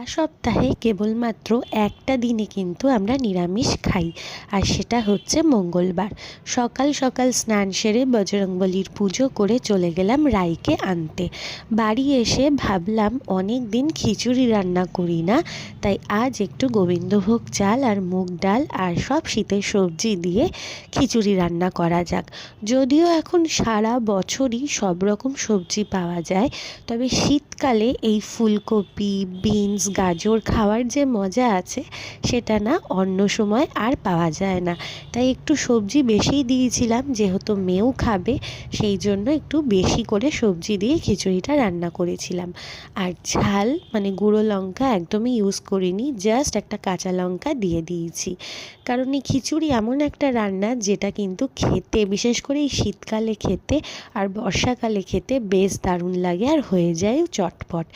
সপ্তাহে কেবলমাত্র একটা দিনে কিন্তু আমরা নিরামিষ খাই, আর সেটা হচ্ছে মঙ্গলবার। সকাল সকাল স্নান সেরে বজরংবলীর পুজো করে চলে গেলাম রাইকে আনতে। বাড়ি এসে ভাবলাম অনেক দিন খিচুড়ি রান্না করি না, তাই আজ একটু গোবিন্দভোগ চাল আর মুগ ডাল আর সব শীতের সবজি দিয়ে খিচুড়ি রান্না করা যাক। যদিও এখন সারা বছরই সব রকম সবজি পাওয়া যায়, তবে শীতকালে এই ফুলকপি, বিনস, গাজর খাওয়ার যে মজা আছে সেটা না অন্য সময় আর পাওয়া যায় না। তাই একটু সবজি বেশিই দিয়েছিলাম, যেহেতু মেয়েও খাবে সেই জন্য একটু বেশি করে সবজি দিয়ে খিচুড়িটা রান্না করেছিলাম। আর ঝাল মানে গুঁড়ো লঙ্কা একদমই ইউজ করিনি, জাস্ট একটা কাঁচা লঙ্কা দিয়ে দিয়েছি। কারণ এই খিচুড়ি এমন একটা রান্না যেটা কিন্তু খেতে, বিশেষ করে এই শীতকালে খেতে আর বর্ষাকালে খেতে বেশ দারুণ লাগে আর হয়ে যায় চটপট।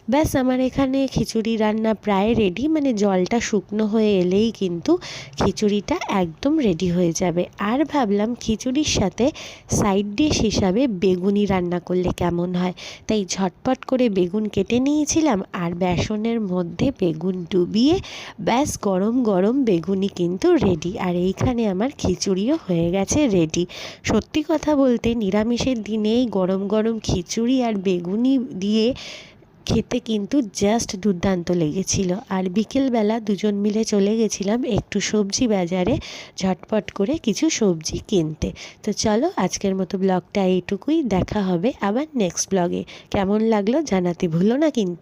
ব্যাস আমার এখানে খিচুড়ি রান্না প্রায় রেডি, মানে জলটা শুকনো হয়ে এলেই কিন্তু খিচুড়িটা একদম রেডি হয়ে যাবে। আর ভাবলাম খিচুড়ির সাথে সাইড ডিশ হিসাবে বেগুনি রান্না করলে কেমন হয়, তাই ঝটপট করে বেগুন কেটে নিয়েছিলাম আর বেসনের মধ্যে বেগুন ডুবিয়ে ব্যাস গরম গরম বেগুনি কিন্তু রেডি। আর এইখানে আমার খিচুড়িও হয়ে গেছে রেডি। সত্যি কথা বলতে নিরামিষের দিনেই গরম গরম খিচুড়ি আর বেগুনি দিয়ে খেতে কিন্তু জাস্ট দুর্দান্ত লেগেছিল। আর বিকেলবেলা দুজন মিলে চলে গেছিলাম একটু সবজি বাজারে ঝটপট করে কিছু সবজি কিনতে। তো চলো আজকের মতো ব্লগটা এইটুকুই, দেখা হবে আবার নেক্সট ব্লগে। কেমন লাগলো জানাতে ভুলো না কিন্তু।